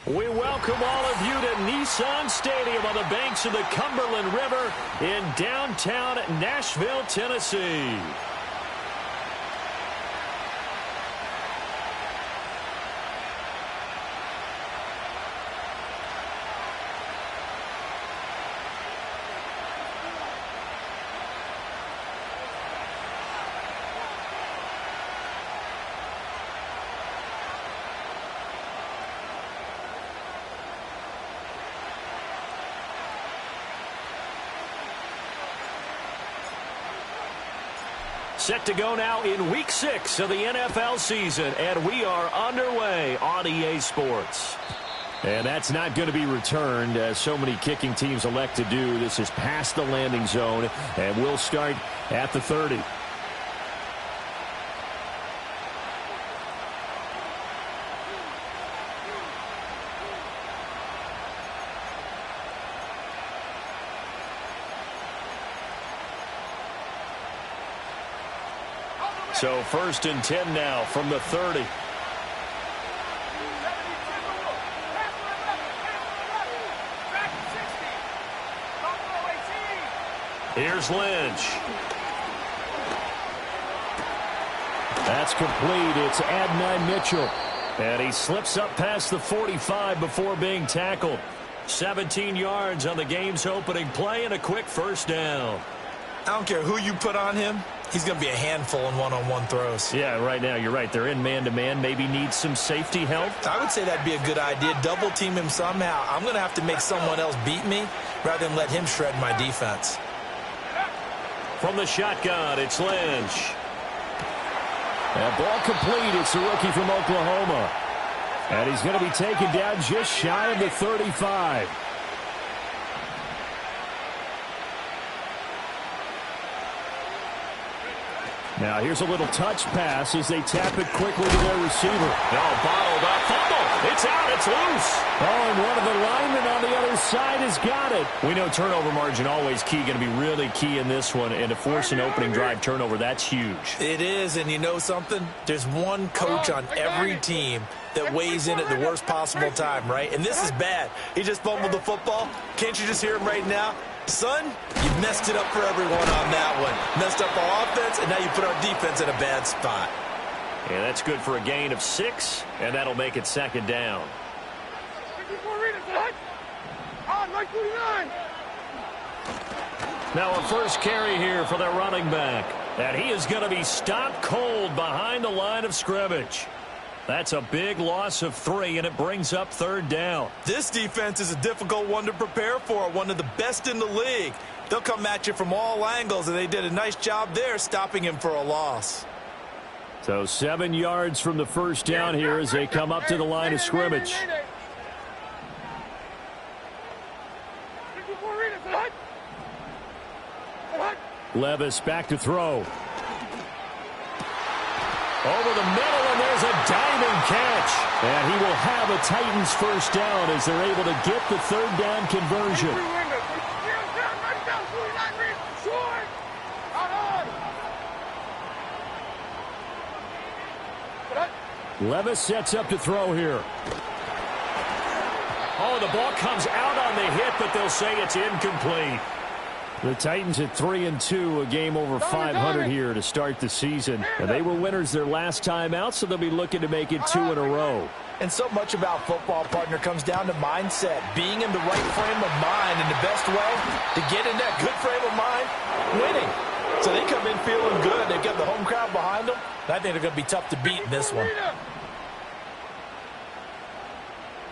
We welcome all of you to Nissan Stadium on the banks of the Cumberland River in downtown Nashville, Tennessee. Set to go now in Week 6 of the NFL season, and we are underway on EA Sports. And that's not going to be returned, as so many kicking teams elect to do. This is past the landing zone, and we'll start at the 30. So 1st and 10 now from the 30. Here's Lynch. That's complete. It's Adnan Mitchell. And he slips up past the 45 before being tackled. 17 yards on the game's opening play and a quick first down. I don't care who you put on him. He's going to be a handful in one-on-one throws. Yeah, right now, you're right. They're in man-to-man. Maybe need some safety help. I would say that'd be a good idea. Double-team him somehow. I'm going to have to make someone else beat me rather than let him shred my defense. From the shotgun, it's Lynch. That ball complete. It's the rookie from Oklahoma. And he's going to be taken down just shy of the 35. Now here's a little touch pass as they tap it quickly to their receiver. No, bottled up. Fumble. It's out. It's loose. Oh, and one of the linemen on the other side has got it. We know turnover margin always key. Going to be really key in this one. And to force an opening drive turnover, that's huge. It is, and you know something? There's one coach on every team that weighs in at the worst possible time, right? And this is bad. He just fumbled the football. Can't you just hear him right now? Son, you messed it up for everyone on that one. Messed up our offense, and now you put our defense in a bad spot. Yeah, that's good for a gain of 6, and that'll make it 2nd down. Now a first carry here for their running back. And he is going to be stopped cold behind the line of scrimmage. That's a big loss of 3, and it brings up 3rd down. This defense is a difficult one to prepare for, one of the best in the league. They'll come at you from all angles, and they did a nice job there stopping him for a loss. So 7 yards from the first down here as they come up to the line of scrimmage. Levis back to throw. Over the middle, and there's a diving catch. And he will have a Titans first down as they're able to get the 3rd down conversion. Levis sets up to throw here. Oh, the ball comes out on the hit, but they'll say it's incomplete. The Titans at 3-2, a game over 500 here to start the season. And they were winners their last time out, so they'll be looking to make it 2 in a row. And so much about football, partner, comes down to mindset. Being in the right frame of mind, and the best way to get in that good frame of mind, winning. So they come in feeling good. They've got the home crowd behind them. I think they're going to be tough to beat in this one.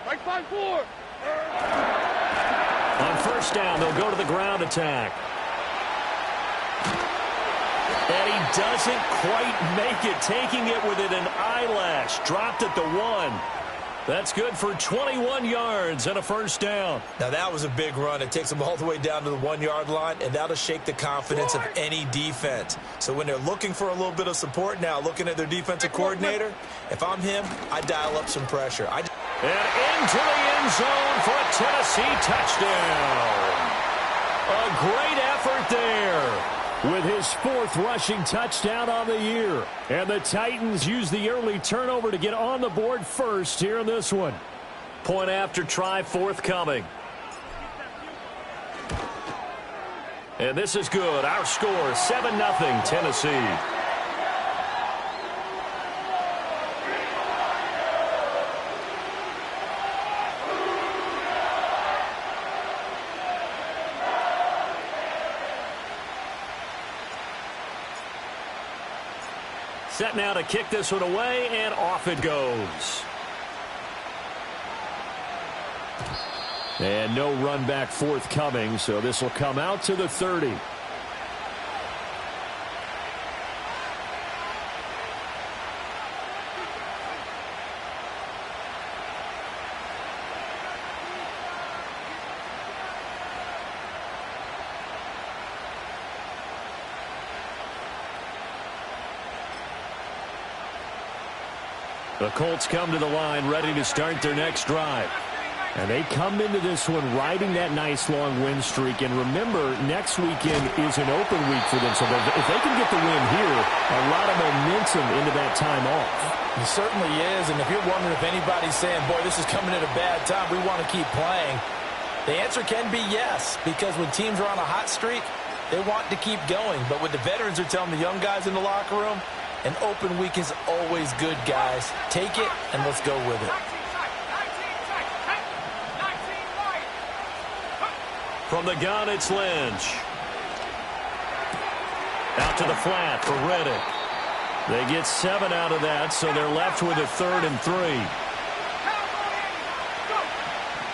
Right 5-4. On first down, they'll go to the ground attack. And he doesn't quite make it, taking it within an eyelash. Dropped at the 1. That's good for 21 yards and a first down. Now, that was a big run. It takes them all the way down to the 1-yard line, and that'll shake the confidence of any defense. So when they're looking for a little bit of support now, looking at their defensive coordinator, if I'm him, I dial up some pressure. And into the end zone for a Tennessee touchdown. A great effort there with his 4th rushing touchdown on the year. And the Titans use the early turnover to get on the board first here in this one. Point after try forthcoming. And this is good. Our score, 7-0 Tennessee. Set now to kick this one away, and off it goes. And no run back forthcoming, so this will come out to the 30. The Colts come to the line ready to start their next drive. And they come into this one riding that nice long win streak. And remember, next weekend is an open week for them. So if they can get the win here, a lot of momentum into that time off. It certainly is. And if you're wondering if anybody's saying, boy, this is coming at a bad time, we want to keep playing, the answer can be yes. Because when teams are on a hot streak, they want to keep going. But what the veterans are telling the young guys in the locker room, an open week is always good, guys. Take it, and let's go with it. From the gun, it's Lynch. Out to the flat for Reddick. They get 7 out of that, so they're left with a 3rd and 3.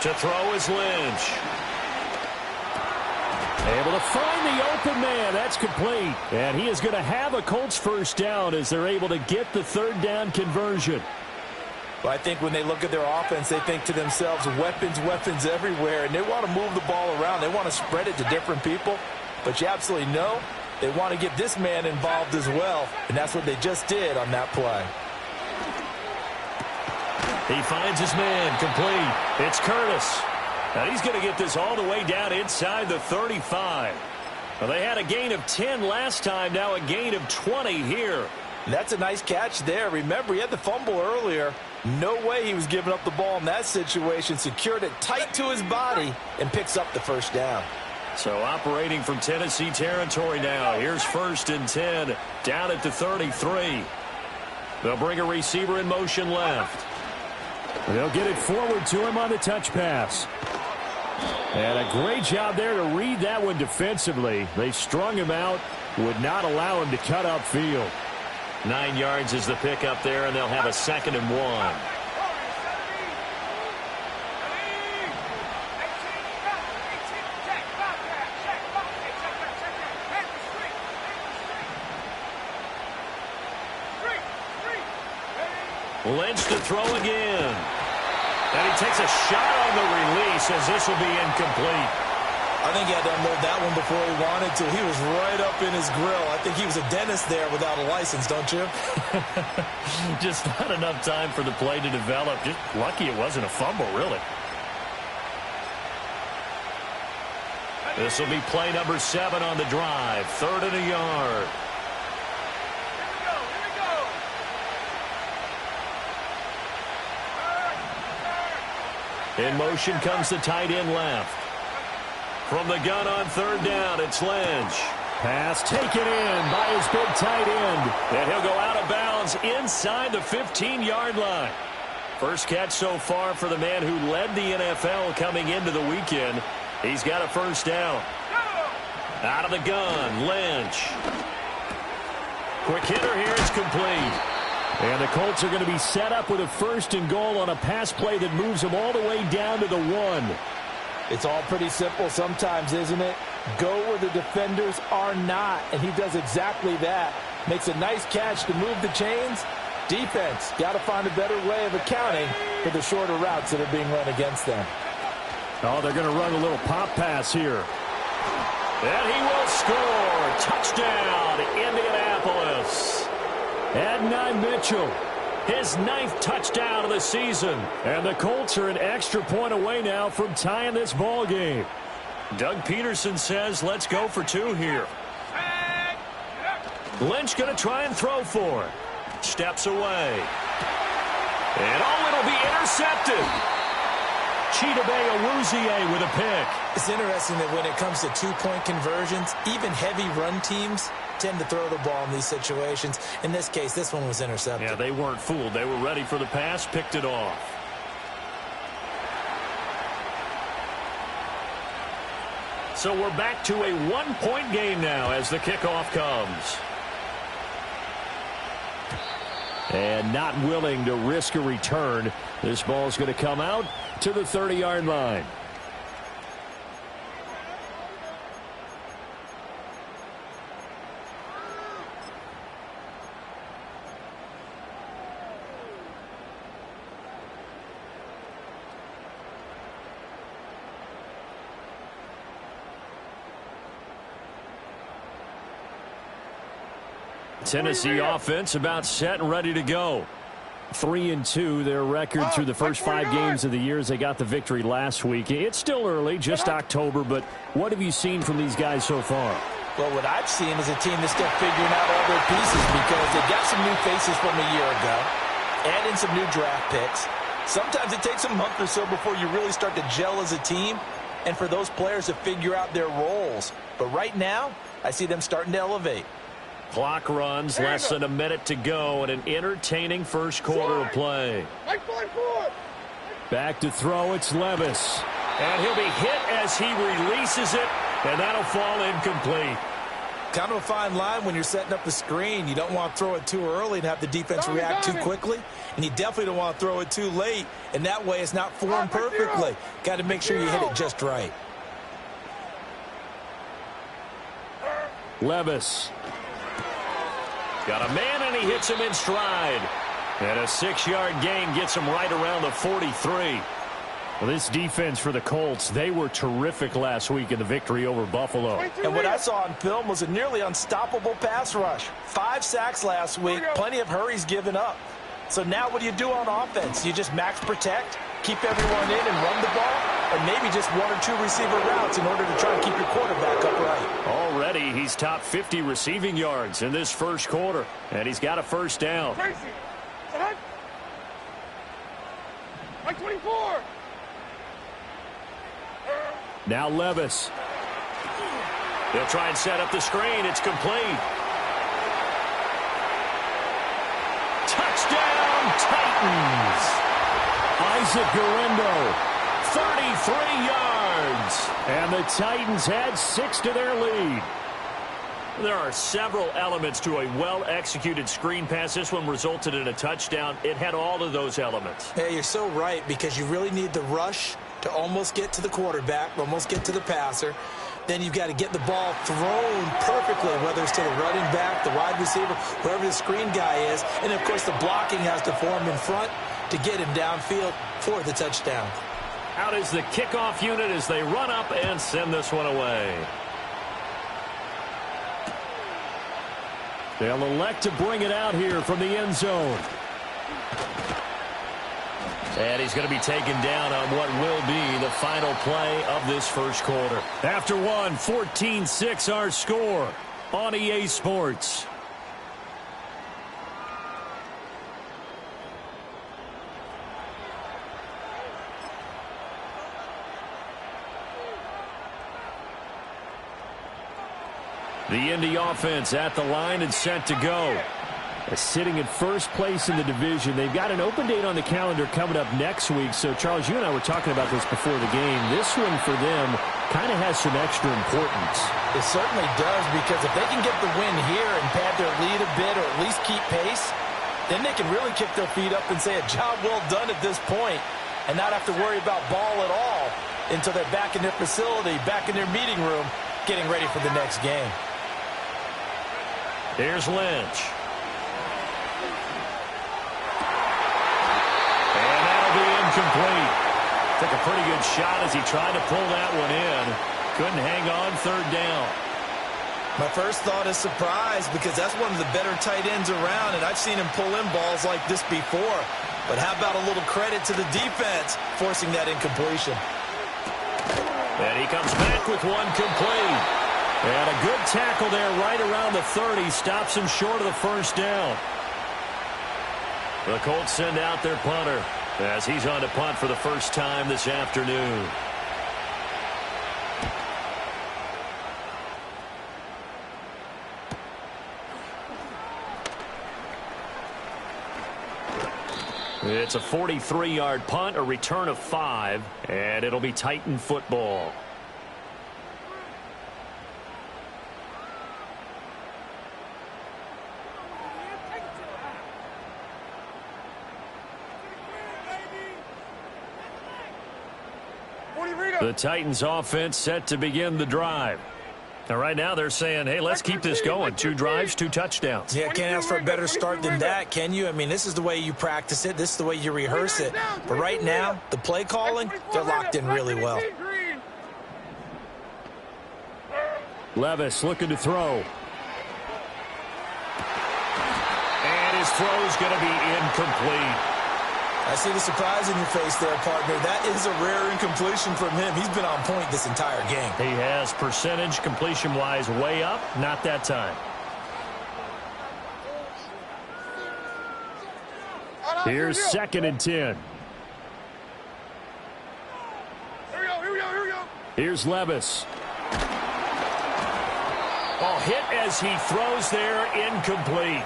To throw is Lynch. Able to find the open man. That's complete. And he is going to have a Colts first down as they're able to get the 3rd down conversion. Well, I think when they look at their offense, they think to themselves, weapons, weapons everywhere. And they want to move the ball around. They want to spread it to different people. But you absolutely know they want to get this man involved as well. And that's what they just did on that play. He finds his man complete. It's Curtis. And he's going to get this all the way down inside the 35. Well, they had a gain of 10 last time, now a gain of 20 here. And that's a nice catch there. Remember, he had the fumble earlier. No way he was giving up the ball in that situation. Secured it tight to his body and picks up the first down. So operating from Tennessee territory now. Here's 1st and 10 down at the 33. They'll bring a receiver in motion left. They'll get it forward to him on the touch pass. And a great job there to read that one defensively. They strung him out, would not allow him to cut upfield. 9 yards is the pickup there, and they'll have a 2nd and 1. Lynch to throw again. And he takes a shot on the release as this will be incomplete. I think he had to unload that one before he wanted to. He was right up in his grill. I think he was a dentist there without a license, don't you? Just not enough time for the play to develop. Just lucky it wasn't a fumble, really. This will be play number 7 on the drive. 3rd and a yard. In motion comes the tight end left. From the gun on 3rd down, it's Lynch. Pass taken in by his big tight end. And he'll go out of bounds inside the 15-yard line. First catch so far for the man who led the NFL coming into the weekend. He's got a first down. Out of the gun, Lynch. Quick hitter here, it's complete. And the Colts are going to be set up with a 1st and goal on a pass play that moves them all the way down to the 1. It's all pretty simple sometimes, isn't it? Go where the defenders are not, and he does exactly that. Makes a nice catch to move the chains. Defense, got to find a better way of accounting for the shorter routes that are being run against them. Oh, they're going to run a little pop pass here. And he will score. Touchdown, Indianapolis. Adnan Mitchell, his 9th touchdown of the season. And the Colts are an extra point away now from tying this ball game. Doug Peterson says, let's go for 2 here. Lynch going to try and throw for it. Steps away. And oh, it'll be intercepted. Chidobe with a pick. It's interesting that when it comes to two-point conversions, even heavy run teams tend to throw the ball in these situations. In this case, this one was intercepted. Yeah, they weren't fooled. They were ready for the pass, picked it off. So we're back to a one-point game now as the kickoff comes. And not willing to risk a return. This ball's going to come out to the 30-yard line. Tennessee offense about set and ready to go. 3-2, their record through the first 5 games of the year as they got the victory last week. It's still early, just October, but what have you seen from these guys so far? Well, what I've seen is a team that's still figuring out all their pieces because they got some new faces from a year ago, add in some new draft picks. Sometimes it takes a month or so before you really start to gel as a team and for those players to figure out their roles. But right now, I see them starting to elevate. Clock runs, less than a minute to go, and an entertaining first quarter of play. Back to throw, it's Levis. And he'll be hit as he releases it, and that'll fall incomplete. Kind of a fine line when you're setting up the screen. You don't want to throw it too early and have the defense react too quickly, and you definitely don't want to throw it too late, and that way it's not formed perfectly. Got to make sure you hit it just right. Levis. Got a man, and he hits him in stride. And a 6-yard gain gets him right around the 43. Well, this defense for the Colts, they were terrific last week in the victory over Buffalo. And what I saw on film was a nearly unstoppable pass rush. 5 sacks last week, plenty of hurries given up. So now what do you do on offense? You just max protect, keep everyone in and run the ball, or maybe just 1 or 2 receiver routes in order to try and keep your quarterback upright. Already, he's top 50 receiving yards in this first quarter, and he's got a first down. Like 24. Now Levis. They'll try and set up the screen. It's complete. Touchdown, Titans. Isaac Guerrero, 33 yards. And the Titans had 6 to their lead. There are several elements to a well-executed screen pass. This one resulted in a touchdown. It had all of those elements. Hey, you're so right, because you really need the rush to almost get to the quarterback, almost get to the passer. Then you've got to get the ball thrown perfectly, whether it's to the running back, the wide receiver, whoever the screen guy is. And, of course, the blocking has to form in front to get him downfield for the touchdown. Out is the kickoff unit as they run up and send this one away. They'll elect to bring it out here from the end zone. And he's going to be taken down on what will be the final play of this first quarter. After one, 14-6 our score on EA Sports. The Indy offense at the line and set to go. Sitting in first place in the division. They've got an open date on the calendar coming up next week. So, Charles, you and I were talking about this before the game. This one for them kind of has some extra importance. It certainly does, because if they can get the win here and pad their lead a bit or at least keep pace, then they can really kick their feet up and say a job well done at this point and not have to worry about ball at all until they're back in their facility, back in their meeting room, getting ready for the next game. Here's Lynch. Complete. Took a pretty good shot as he tried to pull that one in. Couldn't hang on third down. My first thought is surprise, because that's one of the better tight ends around, and I've seen him pull in balls like this before. But how about a little credit to the defense forcing that incompletion? And he comes back with one complete. And a good tackle there right around the 30. Stops him short of the first down. The Colts send out their punter. as he's on to punt for the first time this afternoon. It's a 43-yard punt, a return of 5, and it'll be Titan football. The Titans offense set to begin the drive. Now, right now they're saying, hey, let's keep this going. 2 drives, 2 touchdowns. Yeah, can't ask for a better start than that, can you? I mean, this is the way you practice it. This is the way you rehearse it. But right now, the play calling, they're locked in really well. Levis looking to throw. And his throw's going to be incomplete. I see the surprise in your face there, partner. That is a rare incompletion from him. He's been on point this entire game. He has percentage completion-wise way up. Not that time. Here's 2nd and 10. Here we go. Here's Levis. Oh, hit as he throws there, incomplete.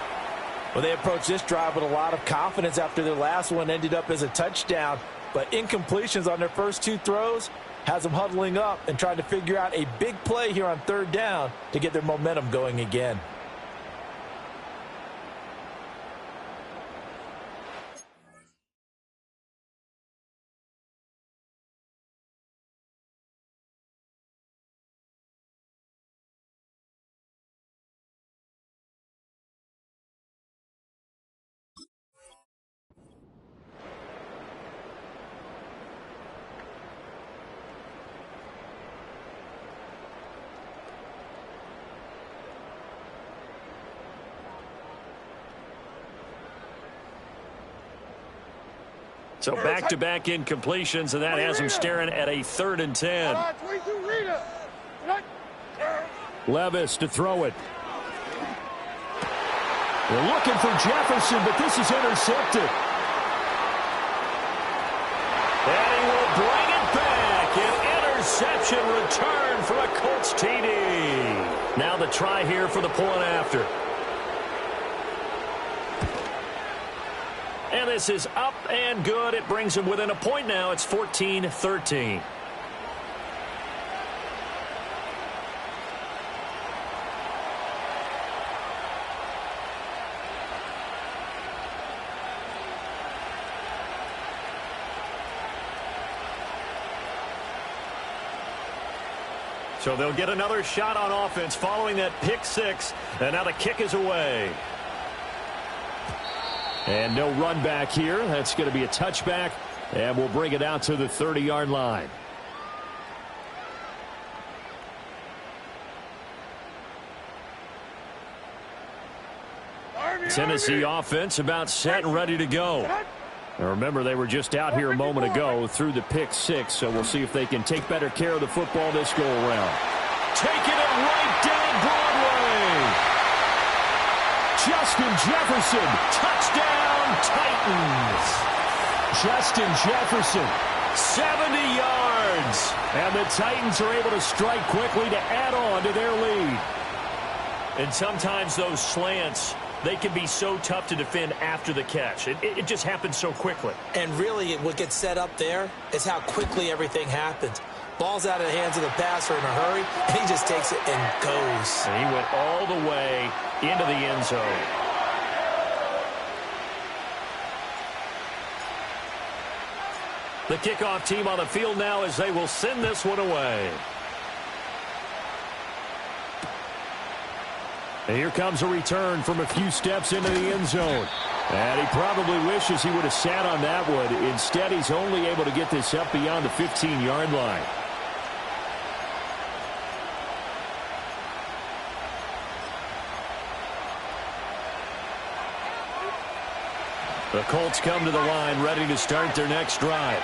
Well, they approached this drive with a lot of confidence after their last one ended up as a touchdown. But incompletions on their first 2 throws has them huddling up and trying to figure out a big play here on 3rd down to get their momentum going again. So back-to-back incompletions, and that has him staring at a 3rd and 10. Levis to throw it. They're looking for Jefferson, but this is intercepted. And he will bring it back. An interception return for a Colts TD. Now the try here for the point after. And this is up and good. It brings him within a point now. It's 14-13. So they'll get another shot on offense following that pick 6. And now the kick is away. And no run back here. That's going to be a touchback. And we'll bring it out to the 30-yard line. Tennessee offense about set and ready to go. Now remember, they were just out here a moment ago through the pick 6, so we'll see if they can take better care of the football this go-around. Taking it right down Broadway. Justin Jefferson, touchdown Titans. Justin Jefferson, 70 yards. And the Titans are able to strike quickly to add on to their lead. And sometimes those slants, they can be so tough to defend after the catch. It just happens so quickly. And really, what gets set up there is how quickly everything happens. Ball's out of the hands of the passer in a hurry, and he just takes it and goes. And he went all the way into the end zone. The kickoff team on the field now as they will send this one away. And here comes a return from a few steps into the end zone. And he probably wishes he would have sat on that one. Instead, he's only able to get this up beyond the 15-yard line. The Colts come to the line ready to start their next drive.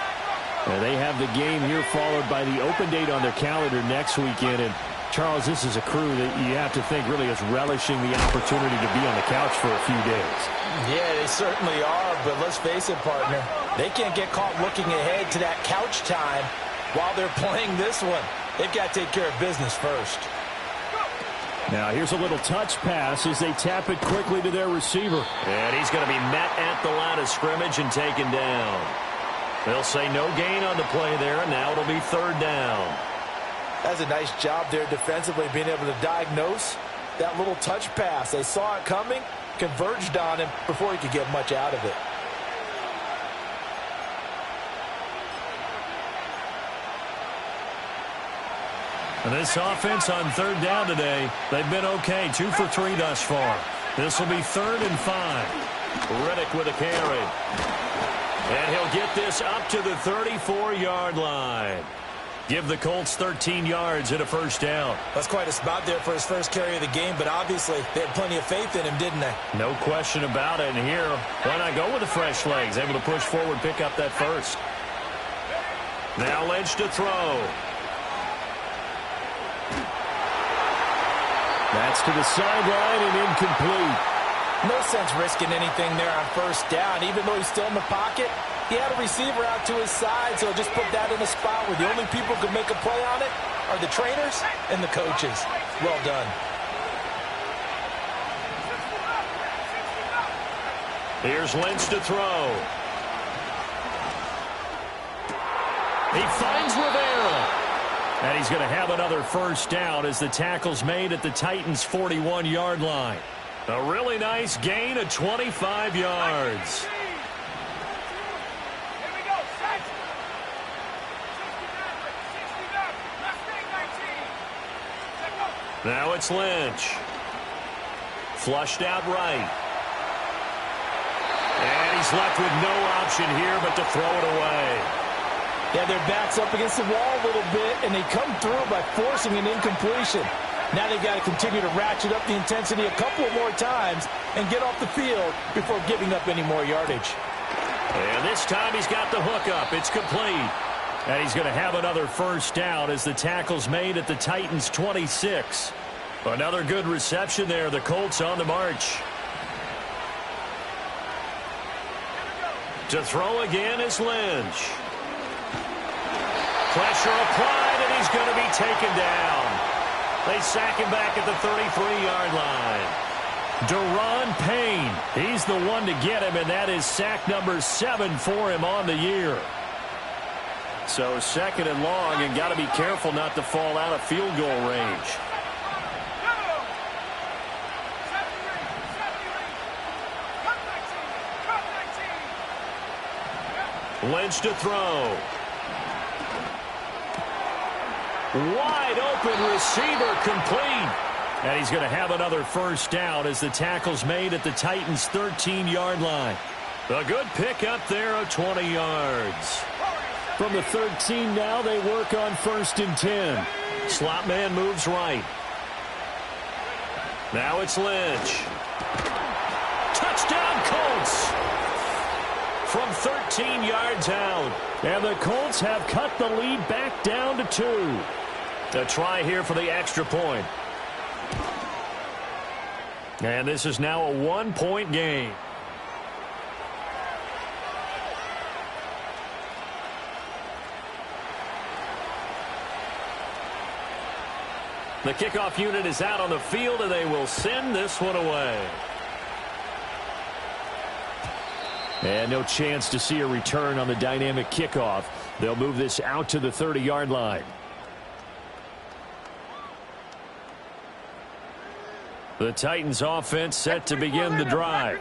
And they have the game here followed by the open date on their calendar next weekend. And Charles, this is a crew that you have to think really is relishing the opportunity to be on the couch for a few days. Yeah, they certainly are, but let's face it, partner. They can't get caught looking ahead to that couch time while they're playing this one. They've got to take care of business first. Now here's a little touch pass as they tap it quickly to their receiver. And he's going to be met at the line of scrimmage and taken down. They'll say no gain on the play there, and now it'll be third down. That's a nice job there defensively, being able to diagnose that little touch pass. They saw it coming, converged on him before he could get much out of it. And this offense on third down today, they've been okay. 2 for 3 thus far. This will be 3rd and 5. Riddick with a carry. And he'll get this up to the 34-yard line. Give the Colts 13 yards and a first down. That's quite a spot there for his first carry of the game, but obviously they had plenty of faith in him, didn't they? No question about it. And here, why not go with the fresh legs? Able to push forward, pick up that first. Now Lynch to throw. That's to the sideline and incomplete. No sense risking anything there on first down. Even though he's still in the pocket, he had a receiver out to his side, so just put that in a spot where the only people who can make a play on it are the trainers and the coaches. Well done. Here's Lynch to throw. He finds Rivera. And he's going to have another first down as the tackle's made at the Titans' 41-yard line. A really nice gain of 25 yards. Now it's Lynch. Flushed out right. And he's left with no option here but to throw it away. Yeah, their back's up against the wall a little bit, and they come through by forcing an incompletion. Now they've got to continue to ratchet up the intensity a couple of more times and get off the field before giving up any more yardage. And this time he's got the hook up. It's complete. And he's going to have another first down as the tackle's made at the Titans' 26. Another good reception there. The Colts on the march. To throw again is Lynch. Pressure applied, and he's going to be taken down. They sack him back at the 33-yard line. Daron Payne, he's the one to get him, and that is sack number 7 for him on the year. So 2nd and long, and got to be careful not to fall out of field goal range. Lynch to throw. Wide open receiver, complete. And he's going to have another first down as the tackle's made at the Titans' 13-yard line. A good pick up there of 20 yards. From the 13 now, they work on 1st and 10. Slot man moves right. Now it's Lynch. Touchdown, Colts! From 13 yards out. And the Colts have cut the lead back down to 2. A try here for the extra point. And this is now a 1-point game. The kickoff unit is out on the field, and they will send this one away. And no chance to see a return on the dynamic kickoff. They'll move this out to the 30-yard line. The Titans offense set to begin the drive.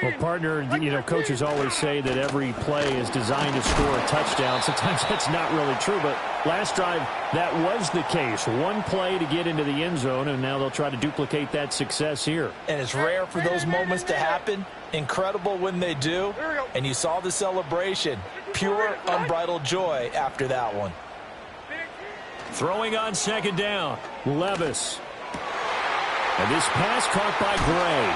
Well, partner, you know, coaches always say that every play is designed to score a touchdown. Sometimes that's not really true, but last drive, that was the case. One play to get into the end zone, and now they'll try to duplicate that success here. And it's rare for those moments to happen. Incredible when they do. And you saw the celebration. Pure, unbridled joy after that one. Throwing on 2nd down. Levis. And this pass caught by Gray.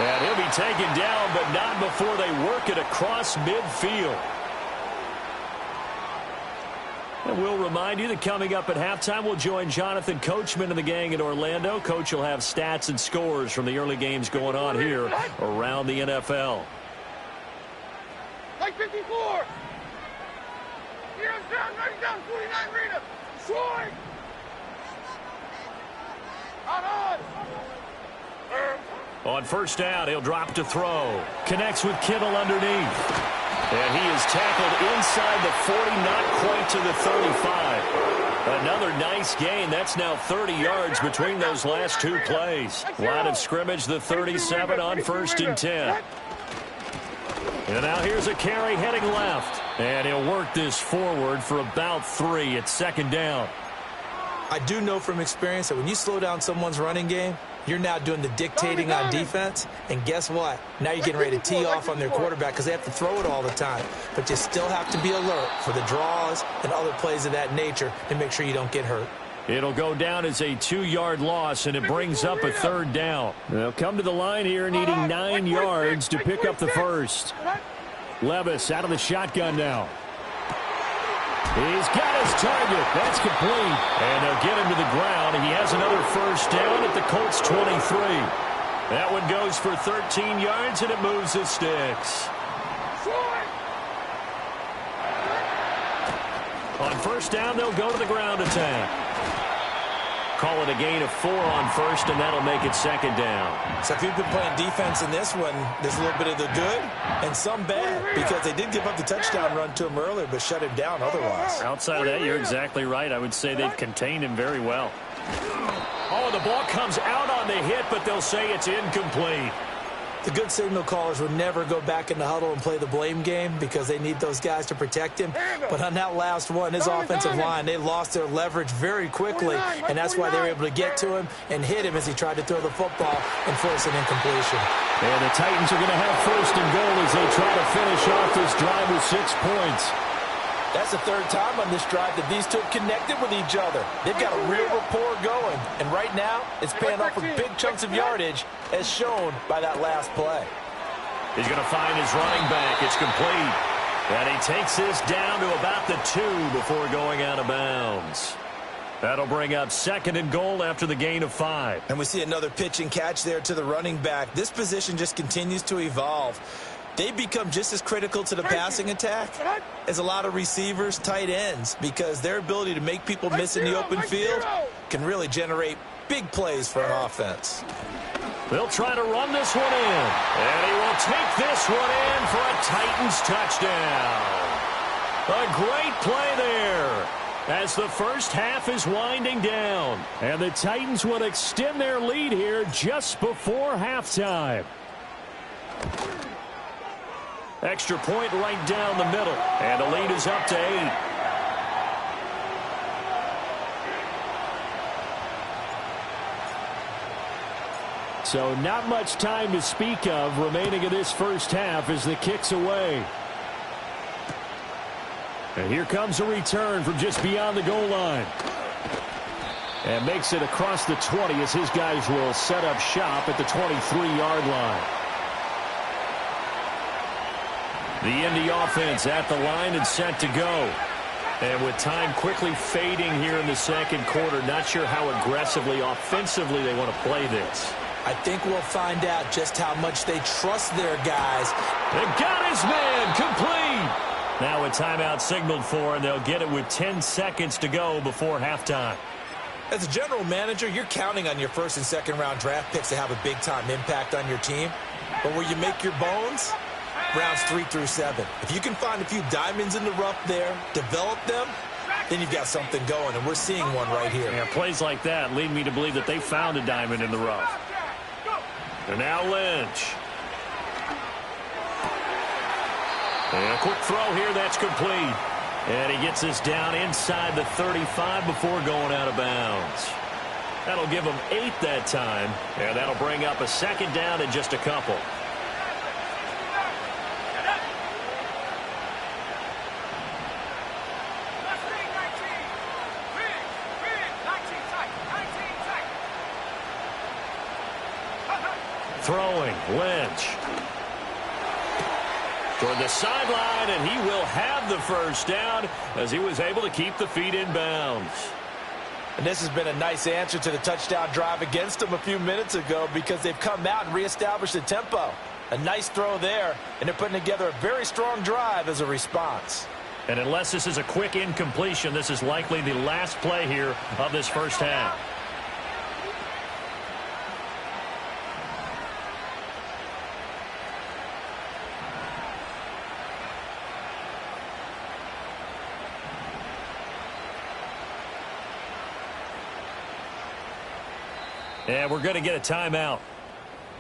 And he'll be taken down, but not before they work it across midfield. And we'll remind you that coming up at halftime, we'll join Jonathan Coachman and the gang in Orlando. Coach will have stats and scores from the early games going on here around the NFL. 54. Here's down, 49 Rita. Troy. Out on. On first down, he'll drop to throw. Connects with Kittle underneath. And he is tackled inside the 40, not quite to the 35. Another nice gain. That's now 30 yards between those last two plays. Line of scrimmage, the 37 on 1st and 10. And now here's a carry heading left. And he'll work this forward for about 3 at 2nd down. I do know from experience that when you slow down someone's running game, you're now doing the dictating on defense. And guess what? Now you're getting ready to tee off on their quarterback because they have to throw it all the time. But you still have to be alert for the draws and other plays of that nature to make sure you don't get hurt. It'll go down as a 2-yard loss, and it brings up a 3rd down. They'll come to the line here needing 9 yards to pick up the first. Levis out of the shotgun now. He's got his target. That's complete. And they'll get him to the ground. He has another first down at the Colts 23. That one goes for 13 yards, and it moves the sticks. On first down, they'll go to the ground attack. Call it a gain of 4 on first, and that'll make it 2nd down. So if you've been playing defense in this one, there's a little bit of the good and some bad because they did give up the touchdown run to him earlier but shut him down otherwise. Outside of that, you're exactly right. I would say they've contained him very well. Oh, the ball comes out on the hit, but they'll say it's incomplete. The good signal callers would never go back in the huddle and play the blame game because they need those guys to protect him. But on that last one, his offensive line, they lost their leverage very quickly, and that's why they were able to get to him and hit him as he tried to throw the football and force an incompletion. And the Titans are going to have 1st and goal as they try to finish off this drive with 6 points. That's the 3rd time on this drive that these two have connected with each other. They've got a real rapport going. And right now, it's paying off with big chunks of yardage, as shown by that last play. He's going to find his running back. It's complete. And he takes this down to about the 2 before going out of bounds. That'll bring up 2nd and goal after the gain of 5. And we see another pitch and catch there to the running back. This position just continues to evolve. They become just as critical to the passing attack as a lot of receivers, tight ends, because their ability to make people miss in the open field can really generate big plays for an offense. They'll try to run this one in, and he will take this one in for a Titans touchdown. A great play there as the first half is winding down, and the Titans will extend their lead here just before halftime. Extra point right down the middle, and the lead is up to 8. So not much time to speak of remaining in this first half as the kick's away. And here comes a return from just beyond the goal line. And makes it across the 20 as his guys will set up shop at the 23-yard line. The Indy offense at the line and set to go. And with time quickly fading here in the second quarter, not sure how aggressively, offensively they want to play this. I think we'll find out just how much they trust their guys. They got his man complete. Now a timeout signaled for, and they'll get it with 10 seconds to go before halftime. As a general manager, you're counting on your first and second round draft picks to have a big-time impact on your team. But where you make your bones, rounds 3 through 7. If you can find a few diamonds in the rough there, develop them, then you've got something going, and we're seeing one right here. Yeah, plays like that lead me to believe that they found a diamond in the rough. And now Lynch. And a quick throw here, that's complete. And he gets this down inside the 35 before going out of bounds. That'll give him 8 that time, and that'll bring up a second down in just a couple. Throwing, Lynch. Toward the sideline, and he will have the first down as he was able to keep the feet in bounds. And this has been a nice answer to the touchdown drive against them a few minutes ago because they've come out and reestablished the tempo. A nice throw there, and they're putting together a very strong drive as a response. And unless this is a quick incompletion, this is likely the last play here of this first half. And we're going to get a timeout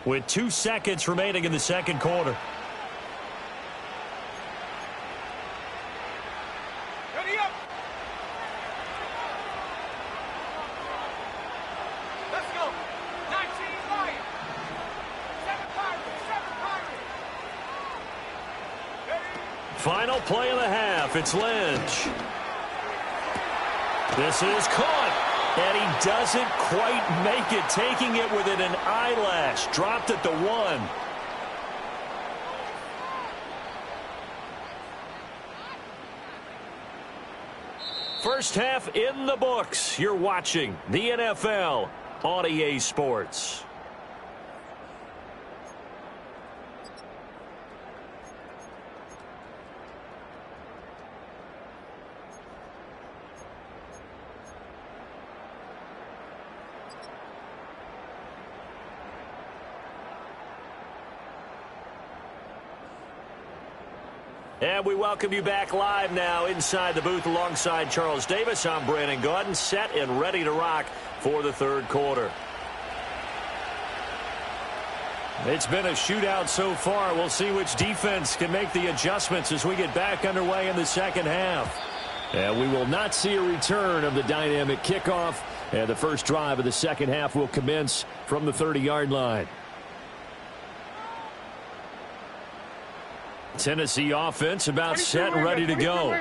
with 2 seconds remaining in the second quarter. Ready up. Let's go. 19 Lions. 7 Pirates. 7 Pirates. Final play of the half. It's Lynch. This is caught. And he doesn't quite make it, taking it within an eyelash. Dropped at the 1. First half in the books. You're watching the NFL on EA Sports. And we welcome you back live now inside the booth alongside Charles Davis. I'm Brandon Gaudin, set and ready to rock for the third quarter. It's been a shootout so far. We'll see which defense can make the adjustments as we get back underway in the second half. And we will not see a return of the dynamic kickoff. And the first drive of the second half will commence from the 30-yard line. Tennessee offense about set and ready to go.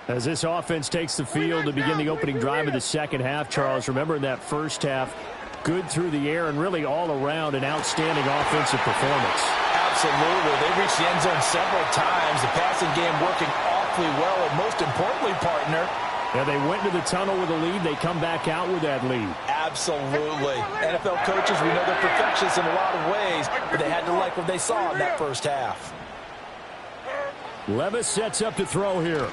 As this offense takes the field to begin the opening drive of the second half, Charles, remember in that first half, good through the air and really all around an outstanding offensive performance. Absolutely. They reached the end zone several times. The passing game working awfully well, and most importantly, partner, yeah, they went to the tunnel with a lead. They come back out with that lead. Absolutely. NFL coaches, we know they're perfectionists in a lot of ways, but they had to like what they saw in that first half. Levis sets up to throw here.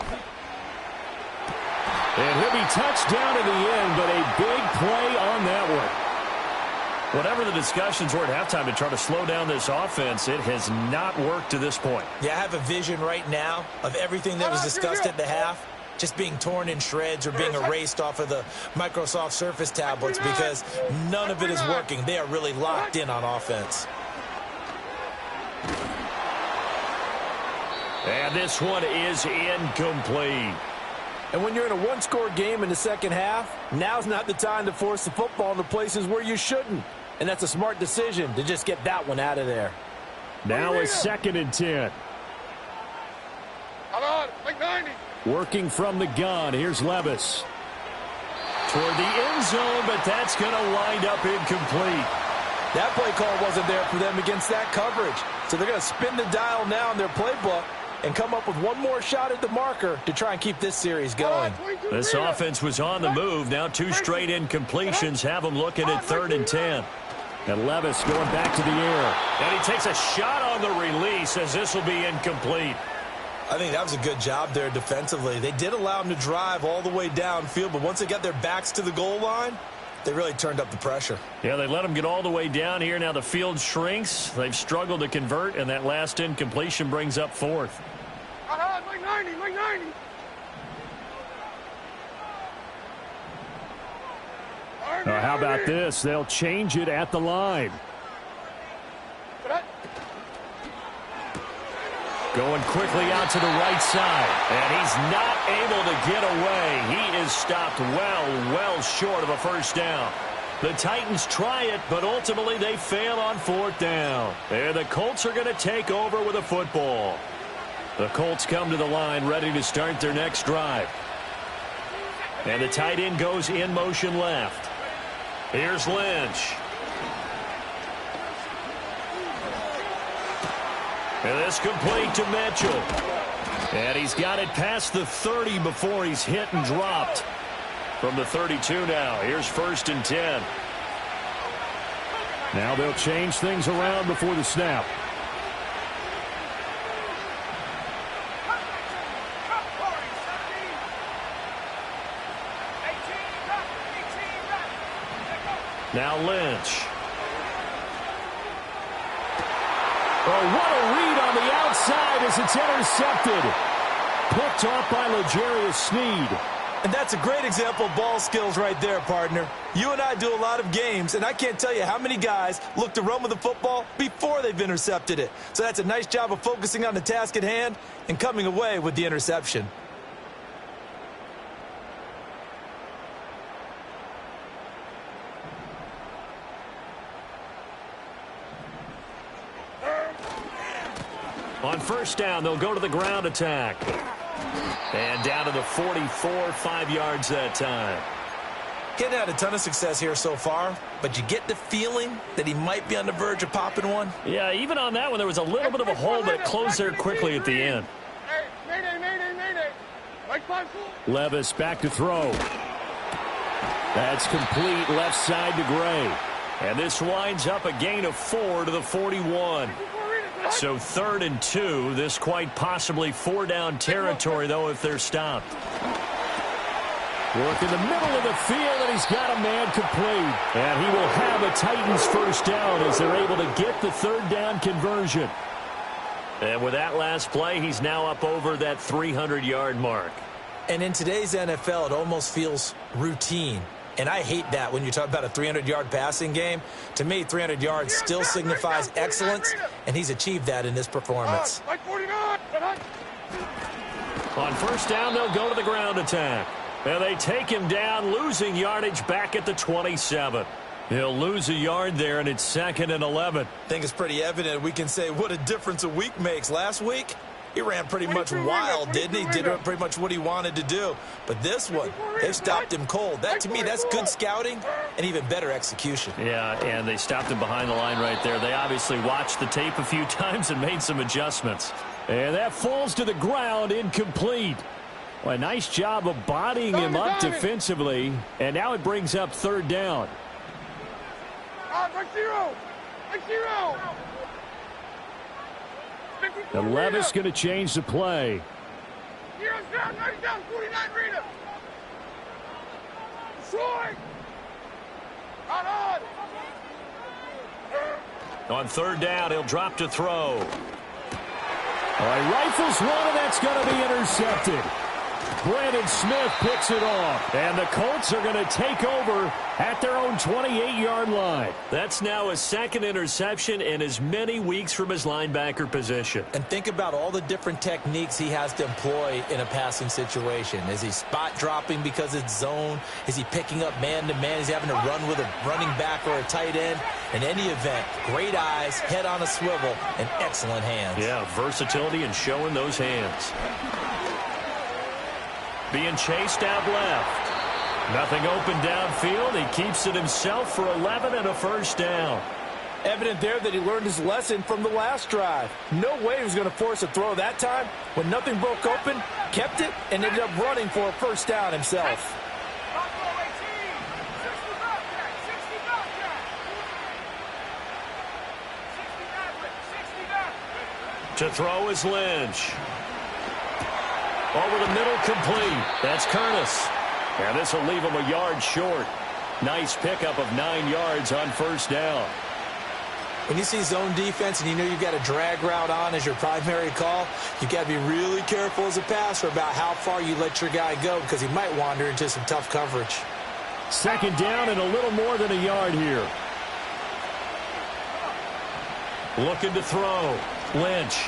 And he'll be touched down in the end, but a big play on that one. Whatever the discussions were at halftime to try to slow down this offense, it has not worked to this point. Yeah, I have a vision right now of everything that was discussed at the half just being torn in shreds or being erased off of the Microsoft Surface tablets because none of it is working. They are really locked in on offense. And this one is incomplete. And when you're in a one-score game in the second half, now's not the time to force the football into places where you shouldn't. And that's a smart decision to just get that one out of there. Now a 2nd and 10. Hold on, like 90. Working from the gun. Here's Levis. Toward the end zone, but that's going to wind up incomplete. That play call wasn't there for them against that coverage. So they're going to spin the dial now in their playbook and come up with one more shot at the marker to try and keep this series going. This offense was on the move. Now 2 straight incompletions have them looking at 3rd and 10. And Levis going back to the air. And he takes a shot on the release as this will be incomplete. I think that was a good job there defensively. They did allow them to drive all the way downfield, but once they got their backs to the goal line, they really turned up the pressure. Yeah, they let them get all the way down here. Now the field shrinks. They've struggled to convert, and that last incompletion brings up 4th. Like 90, like 90. How about this? They'll change it at the line. Going quickly out to the right side. And he's not able to get away. He is stopped well short of a first down. The Titans try it, but ultimately they fail on 4th down. And the Colts are going to take over with a football. The Colts come to the line ready to start their next drive. And the tight end goes in motion left. Here's Lynch. And this complete to Mitchell. And he's got it past the 30 before he's hit and dropped. From the 32 now. Here's 1st and 10. Now they'll change things around before the snap. Now Lynch. Oh, what a read on the outside as it's intercepted. Picked off by L'Jarius Sneed. And that's a great example of ball skills right there, partner. You and I do a lot of games, and I can't tell you how many guys look to run with the football before they've intercepted it. So that's a nice job of focusing on the task at hand and coming away with the interception. On first down, they'll go to the ground attack. And down to the 44, 5 yards that time. He's had a ton of success here so far, but you get the feeling that he might be on the verge of popping one. Yeah, even on that one, there was a little bit of a hole, but it closed there quickly at the end. Hey, mayday. Like 5 full. Levis back to throw. That's complete left side to Gray. And this winds up a gain of 4 to the 41. So 3rd and 2. This quite possibly 4-down territory, though, if they're stopped. Work in the middle of the field, and he's got a man complete. And he will have a Titans first down as they're able to get the 3rd down conversion. And with that last play, he's now up over that 300-yard mark. And in today's NFL, it almost feels routine. And I hate that when you talk about a 300-yard passing game. To me, 300 yards still signifies excellence, and he's achieved that in this performance. On first down, they'll go to the ground attack. And they take him down, losing yardage back at the 27. He'll lose a yard there, and it's 2nd and 11. I think it's pretty evident we can say what a difference a week makes. Last week, he ran pretty much wild, didn't he? Did pretty much what he wanted to do. But this one, they stopped him cold. That, to me, that's good scouting and even better execution. Yeah, and they stopped him behind the line right there. They obviously watched the tape a few times and made some adjustments. And that falls to the ground, incomplete. Well, a nice job of bodying him up defensively. And now it brings up 3rd down. Like zero. And Levis going to change the play. Heroes down, 90 down, 49 Rita. Troy. On 3rd down, he'll drop to throw. All right, rifles one, and that's going to be intercepted. Brandon Smith picks it off. And the Colts are going to take over at their own 28-yard line. That's now his 2nd interception in as many weeks from his linebacker position. And think about all the different techniques he has to employ in a passing situation. Is he spot dropping because it's zone? Is he picking up man-to-man? Is he having to run with a running back or a tight end? In any event, great eyes, head on a swivel, and excellent hands. Yeah, versatility and showing those hands. Being chased out left. Nothing open downfield. He keeps it himself for 11 and a first down. Evident there that he learned his lesson from the last drive. No way he was going to force a throw that time. When nothing broke open, kept it, and ended up running for a first down himself. To throw is Lynch. Over the middle, complete. That's Curtis. And this will leave him a yard short. Nice pickup of 9 yards on first down. When you see zone defense and you know you've got a drag route on as your primary call, you've got to be really careful as a passer about how far you let your guy go because he might wander into some tough coverage. 2nd down and a little more than a yard here. Looking to throw. Lynch.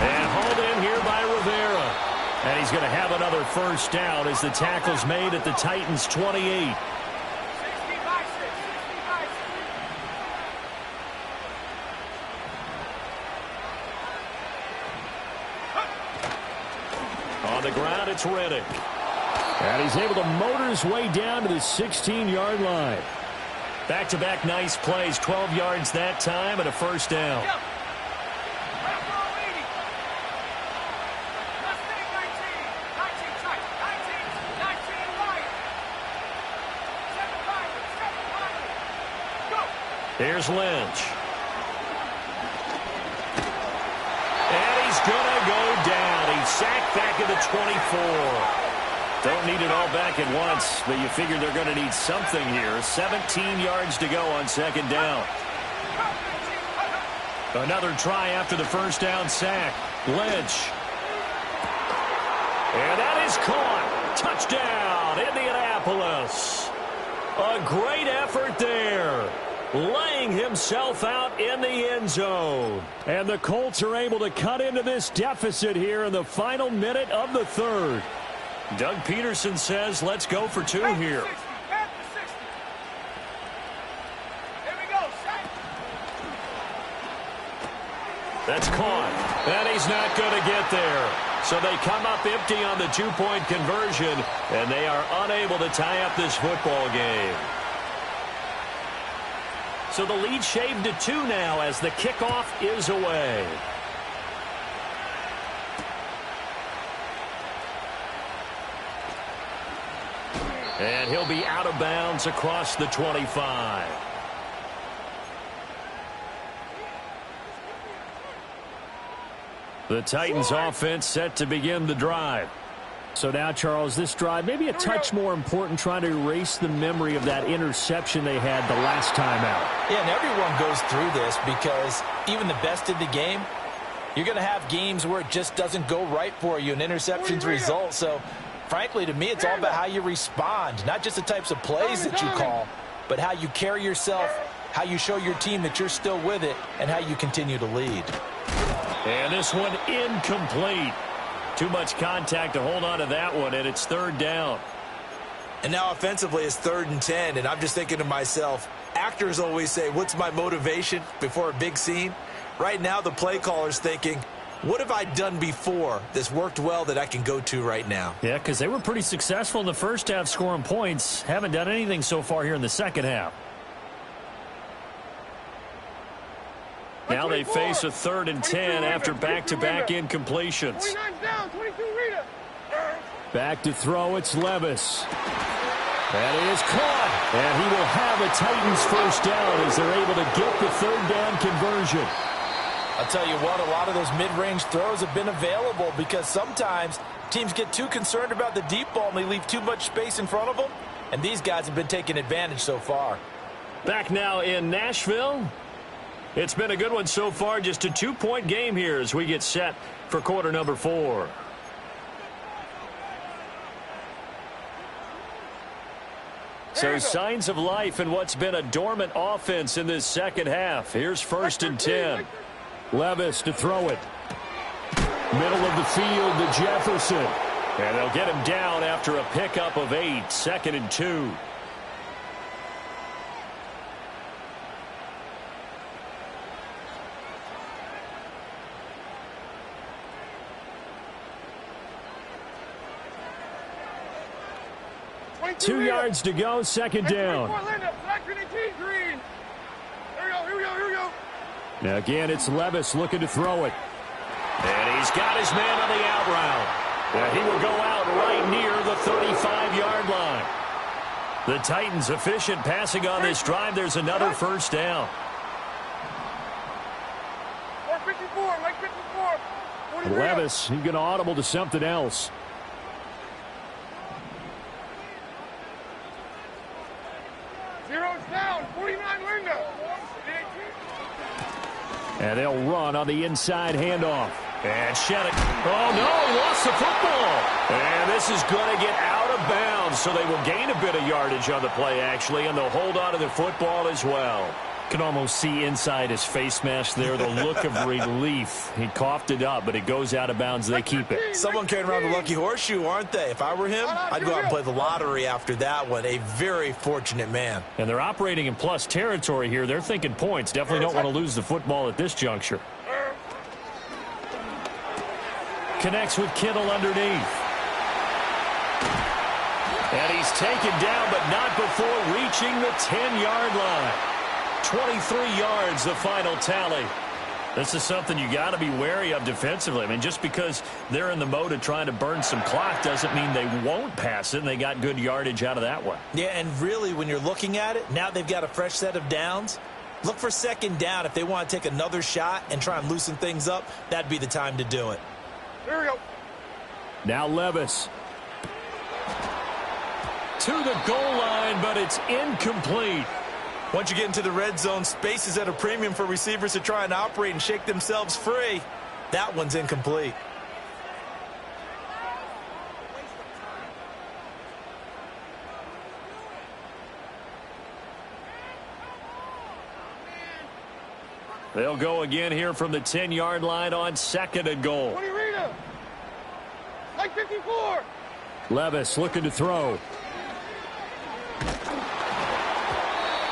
And hauled in here by Rivera. And he's going to have another first down as the tackle's made at the Titans' 28. On the ground, it's Reddick. And he's able to motor his way down to the 16-yard line. Back-to-back nice plays, 12 yards that time and a first down. Here's Lynch. And he's going to go down. He's sacked back at the 24. Don't need it all back at once, but you figure they're going to need something here. 17 yards to go on second down. Another try after the first down sack. Lynch. And that is caught. Touchdown, Indianapolis. A great effort there. Laying himself out in the end zone. And the Colts are able to cut into this deficit here in the final minute of the third. Doug Peterson says, let's go for two here. That's caught. And he's not going to get there. So they come up empty on the two-point conversion, and they are unable to tie up this football game. So the lead shaved to 2 now as the kickoff is away. And he'll be out of bounds across the 25. The Titans offense set to begin the drive. So now, Charles, this drive maybe a touch more important, trying to erase the memory of that interception they had the last time out. Yeah, and everyone goes through this because even the best in the game, you're going to have games where it just doesn't go right for you, and interceptions result. So, frankly, to me, it's all about how you respond, not just the types of plays that you call, but how you carry yourself, how you show your team that you're still with it, and how you continue to lead. And this one incomplete. Too much contact to hold on to that one, and it's third down. And now offensively it's 3rd and 10, and I'm just thinking to myself, actors always say, what's my motivation before a big scene? Right now the play caller's thinking, what have I done before that's worked well that I can go to right now? Yeah, because they were pretty successful in the first half scoring points. Haven't done anything so far here in the second half. Now they face a 3rd and 10 after back-to-back incompletions. 29's down, 22 Rita. Back to throw, it's Levis. That is caught. And he will have a Titans first down as they're able to get the 3rd down conversion. I'll tell you what, a lot of those mid-range throws have been available because sometimes teams get too concerned about the deep ball and they leave too much space in front of them. And these guys have been taking advantage so far. Back now in Nashville. It's been a good one so far. Just a 2-point game here as we get set for quarter number 4. So signs of life in what's been a dormant offense in this second half. Here's 1st and 10. Levis to throw it. Middle of the field to Jefferson. And they'll get him down after a pickup of 8. 2nd and 2. Two yards to go, second down. Now again, it's Levis looking to throw it. And he's got his man on the out route. And he will go out right near the 35-yard line. The Titans efficient passing on this drive. There's another first down. 54. Levis, he's going to audible to something else. Zero's down, 49 Linda. And they'll run on the inside handoff. And Shettick. Oh, no, he lost the football. And this is going to get out of bounds, so they will gain a bit of yardage on the play, actually, and they'll hold on to the football as well. Can almost see inside his face mask there the look of relief. He coughed it up, but it goes out of bounds. They keep it. Someone carrying around the lucky horseshoe, aren't they? If I were him, I'd go out and play the lottery after that one. A very fortunate man. And they're operating in plus territory here. They're thinking points. Definitely don't want to lose the football at this juncture. Connects with Kittle underneath. And he's taken down, but not before reaching the 10-yard line. 23 yards, the final tally. This is something you got to be wary of defensively. I mean, just because they're in the mode of trying to burn some clock doesn't mean they won't pass it, and they got good yardage out of that one. Yeah, and really, when you're looking at it, now they've got a fresh set of downs. Look for second down. If they want to take another shot and try and loosen things up, that'd be the time to do it. Here we go. Now Levis. to the goal line, but it's incomplete. Once you get into the red zone, space is at a premium for receivers to try and operate and shake themselves free. That one's incomplete. They'll go again here from the 10-yard line on 2nd and goal. 20 Rita. Like 54. Levis looking to throw.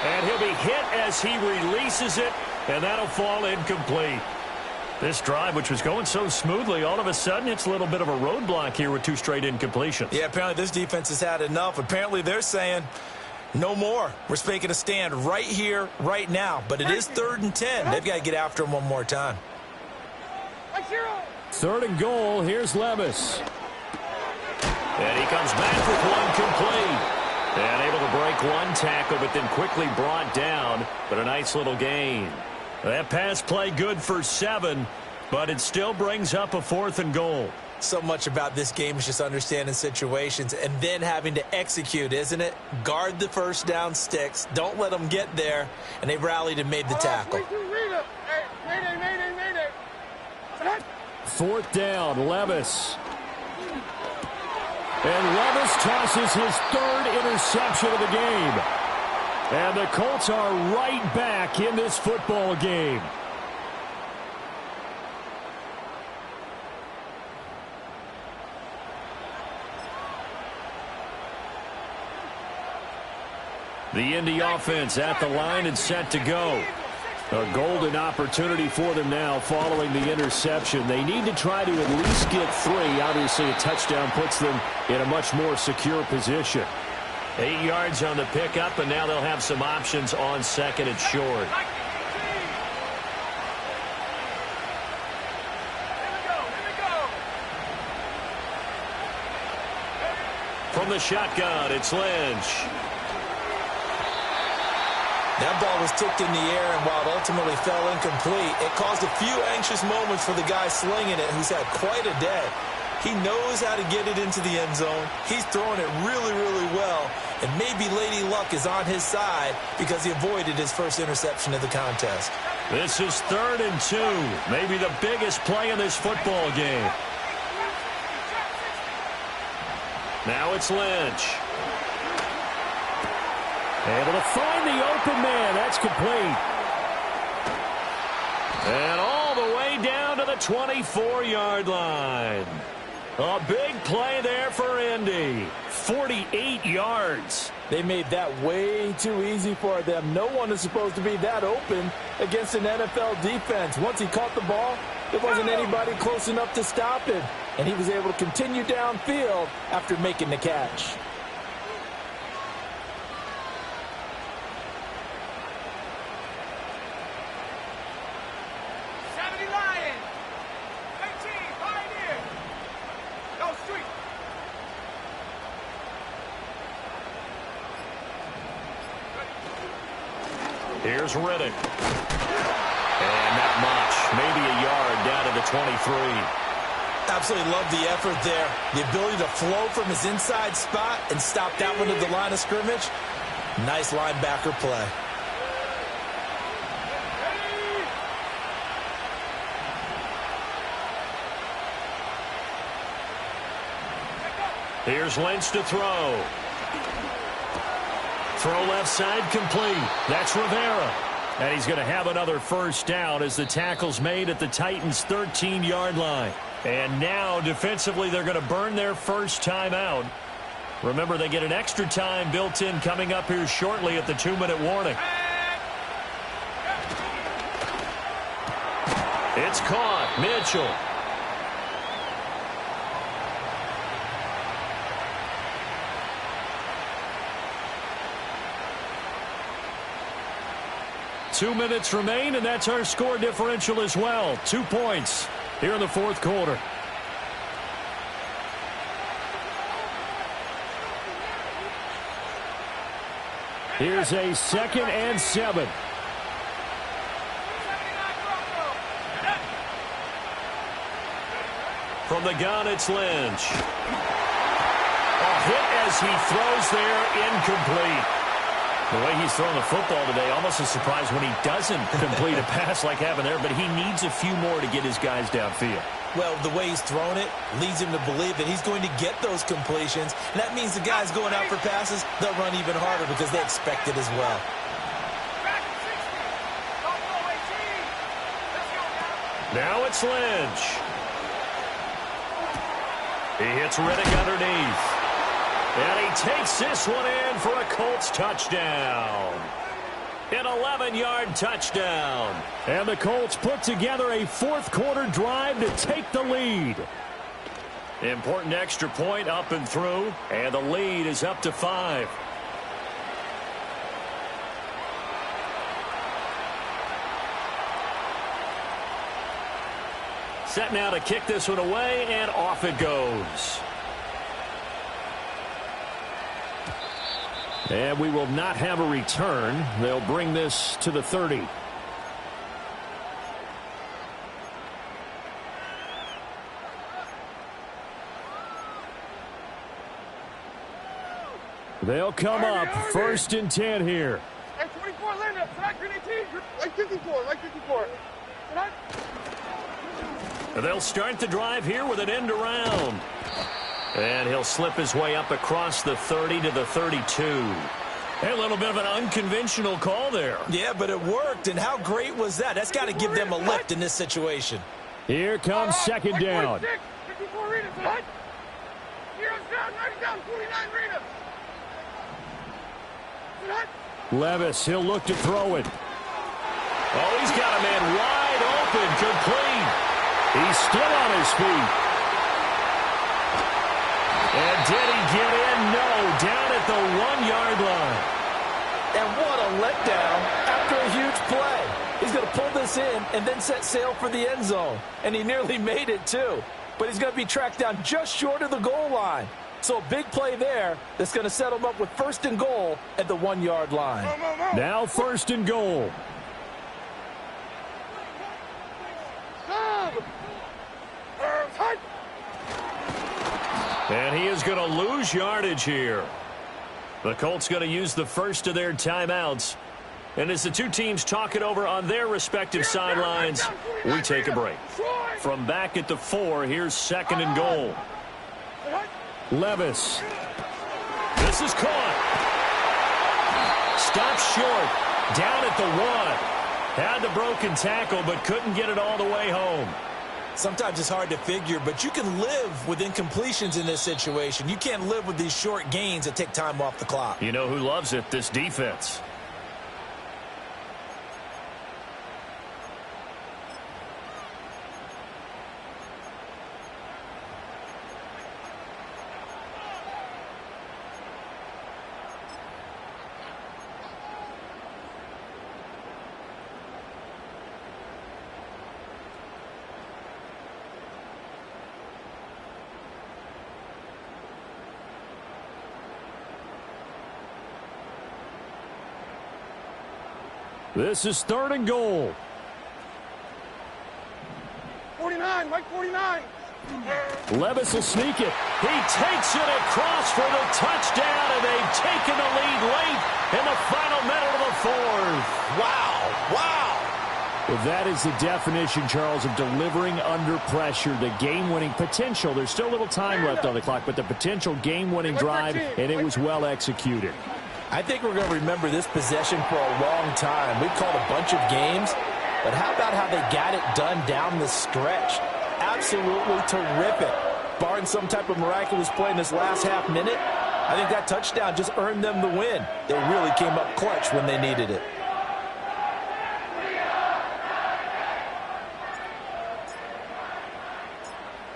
And he'll be hit as he releases it, and that'll fall incomplete. This drive, which was going so smoothly, all of a sudden it's a little bit of a roadblock here with 2 straight incompletions. Yeah, apparently this defense has had enough. Apparently they're saying no more. We're making a stand right here, right now. But it is 3rd and 10. They've got to get after him one more time. Like 0. 3rd and goal. Here's Levis. And he comes back with one complete. And able to break one tackle, but then quickly brought down. But a nice little gain. That pass play good for 7, but it still brings up a 4th and goal. So much about this game is just understanding situations and then having to execute, isn't it? Guard the first down sticks. Don't let them get there. And they rallied and made the tackle. 22 Rita. Hey, mayday. 4th down, Levis. And Levis tosses his 3rd interception of the game. And the Colts are right back in this football game. The Indy offense at the line and set to go. A golden opportunity for them now following the interception. They need to try to at least get 3. Obviously, a touchdown puts them in a much more secure position. 8 yards on the pickup, and now they'll have some options on 2nd and short. From the shotgun, it's Lynch. That ball was tipped in the air, and while it ultimately fell incomplete, it caused a few anxious moments for the guy slinging it, who's had quite a day. He knows how to get it into the end zone. He's throwing it really, really well, and maybe Lady Luck is on his side because he avoided his first interception of the contest. This is 3rd and 2, maybe the biggest play in this football game. Now it's Lynch. Able to find the open man. That's complete. And all the way down to the 24-yard line. A big play there for Indy. 48 yards. They made that way too easy for them. No one is supposed to be that open against an NFL defense. Once he caught the ball, there wasn't anybody close enough to stop him. And he was able to continue downfield after making the catch. Here's Riddick. And not much. Maybe a yard down to the 23. Absolutely love the effort there. The ability to flow from his inside spot and stop that one at the line of scrimmage. Nice linebacker play. Here's Lynch to throw. Throw left side complete. That's Rivera. And he's going to have another first down as the tackle's made at the Titans' 13-yard line. And now, defensively, they're going to burn their first time out. Remember, they get an extra time built in coming up here shortly at the 2-minute warning. It's caught. Mitchell. Two minutes remain, and that's our score differential as well. 2 points here in the fourth quarter. Here's a 2nd and 7. From the gun, it's Lynch. A hit as he throws there, incomplete. The way he's throwing the football today, almost a surprise when he doesn't complete a pass like happened there, but he needs a few more to get his guys downfield. Well, the way he's thrown it leads him to believe that he's going to get those completions. And that means the guys going out for passes, they'll run even harder because they expect it as well. Now it's Lynch. He hits Riddick underneath. And he takes this one in for a Colts touchdown. An 11-yard touchdown. And the Colts put together a fourth-quarter drive to take the lead. Important extra point up and through, and the lead is up to 5. Set now to kick this one away, and off it goes. And we will not have a return. They'll bring this to the 30. They'll come up first and 10 here. Like 24, Linda. Like 18. Like 54. Like 54. They'll start the drive here with an end around. And he'll slip his way up across the 30 to the 32. A little bit of an unconventional call there. Yeah, but it worked, and how great was that? That's got to give them a lift in this situation. Here comes second down. 54 Rita. Heroes down, right down, 49 Rita. Levis, he'll look to throw it. Oh, he's got a man wide open, complete. He's still on his feet. And did he get in? No, down at the 1-yard line. And what a letdown after a huge play. He's going to pull this in and then set sail for the end zone. And he nearly made it, too. But he's going to be tracked down just short of the goal line. So a big play there that's going to set him up with first and goal at the 1-yard line. Now first and goal. And he is going to lose yardage here. The Colts going to use the first of their timeouts. And as the two teams talk it over on their respective sidelines, we take a break. From back at the 4, here's second and goal. Levis. This is caught. Stopped short. Down at the 1. Had the broken tackle, but couldn't get it all the way home. Sometimes it's hard to figure, but you can live with incompletions in this situation. You can't live with these short gains that take time off the clock. You know who loves it? This defense. This is third and goal. 49, Mike 49. Levis will sneak it. He takes it across for the touchdown, and they've taken the lead late in the final minute of the 4th. Wow, wow. Well, that is the definition, Charles, of delivering under pressure. The game-winning potential. There's still a little time left on the clock, but the potential game-winning drive, and it was well executed. I think we're going to remember this possession for a long time. We've called a bunch of games, but how about how they got it done down the stretch? Absolutely terrific. Barring some type of miraculous play in this last half minute, I think that touchdown just earned them the win. They really came up clutch when they needed it.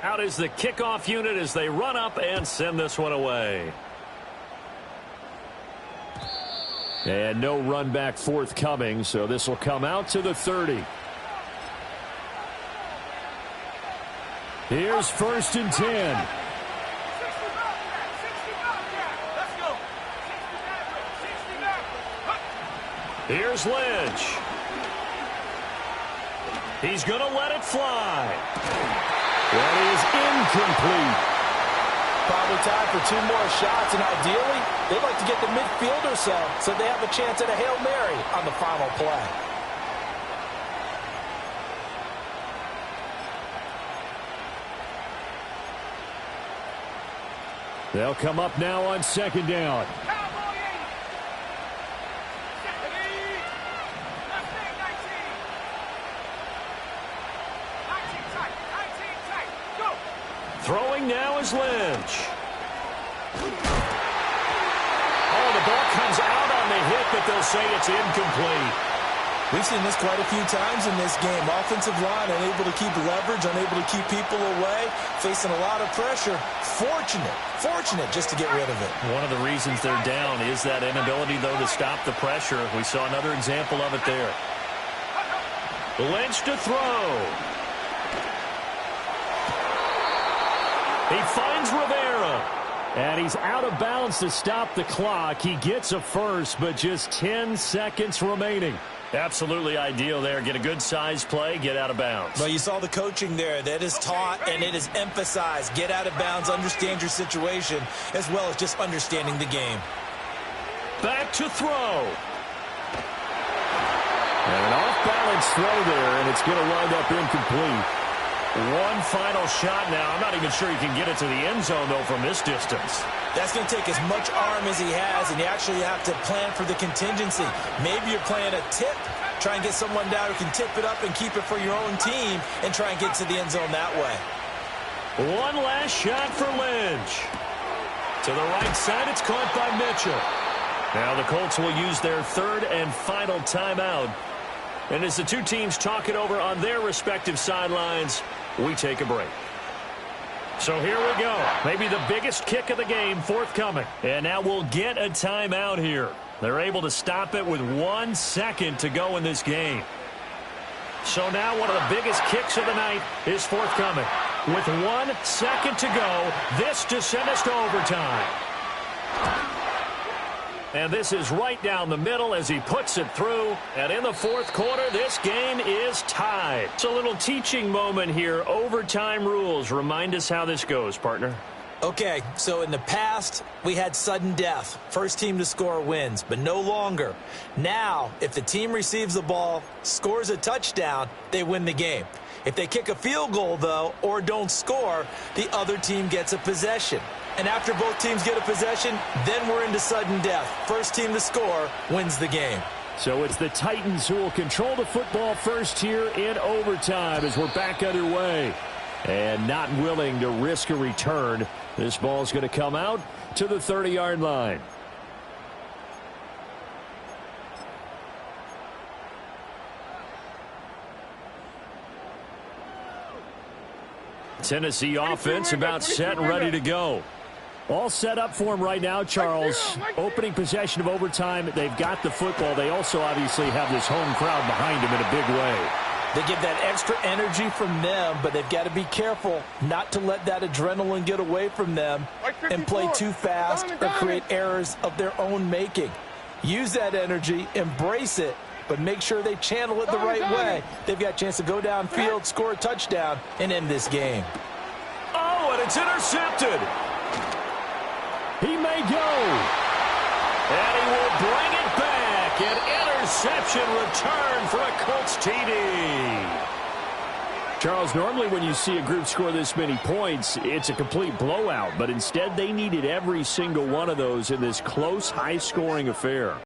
Out is the kickoff unit as they run up and send this one away. And no run back forthcoming, so this will come out to the 30. Here's first and 10. Here's Lynch. He's going to let it fly. That is incomplete. Probably time for 2 more shots, and ideally, they'd like to get the midfield or so they have a chance at a Hail Mary on the final play. They'll come up now on 2nd down. Throwing now is Lynch. Oh, the ball comes out on the hit, but they'll say it's incomplete. We've seen this quite a few times in this game. Offensive line unable to keep leverage, unable to keep people away, facing a lot of pressure. Fortunate just to get rid of it. One of the reasons they're down is that inability, though, to stop the pressure. We saw another example of it there. Lynch to throw. He finds Rivera. And he's out of bounds to stop the clock. He gets a first, but just 10 seconds remaining. Absolutely ideal there. Get a good size play, get out of bounds. Well, you saw the coaching there. That is taught and it is emphasized. Get out of bounds, understand your situation, as well as just understanding the game. Back to throw. And an off-balance throw there, and it's going to wind up incomplete. One final shot now. I'm not even sure you can get it to the end zone, though, from this distance. That's going to take as much arm as he has, and you actually have to plan for the contingency. Maybe you're playing a tip. Try and get someone down who can tip it up and keep it for your own team and try and get to the end zone that way. One last shot for Lynch. To the right side, it's caught by Mitchell. Now the Colts will use their 3rd and final timeout. And as the two teams talk it over on their respective sidelines, we take a break. So here we go. Maybe the biggest kick of the game forthcoming. And now we'll get a timeout here. They're able to stop it with 1 second to go in this game. So now one of the biggest kicks of the night is forthcoming. With 1 second to go, this to send us to overtime. And this is right down the middle as he puts it through. And in the 4th quarter, this game is tied. It's a little teaching moment here. Overtime rules. Remind us how this goes, partner. Okay, so in the past, we had sudden death. First team to score wins, but no longer. Now, if the team receives the ball, scores a touchdown, they win the game. If they kick a field goal, though, or don't score, the other team gets a possession. And after both teams get a possession, then we're into sudden death. First team to score wins the game. So it's the Titans who will control the football first here in overtime as we're back underway. And not willing to risk a return. This ball's going to come out to the 30-yard line. Tennessee offense about set and ready to go. All set up for him right now, Charles. Opening possession of overtime. They've got the football. They also obviously have this home crowd behind them in a big way. They get that extra energy from them, but they've got to be careful not to let that adrenaline get away from them and play too fast or create errors of their own making. Use that energy, embrace it, but make sure they channel it the right way. They've got a chance to go downfield, score a touchdown, and end this game. Oh, and it's intercepted. He may go. And he will bring it back. An interception return for a Colts TD. Charles, normally when you see a group score this many points, it's a complete blowout. But instead, they needed every single one of those in this close, high-scoring affair.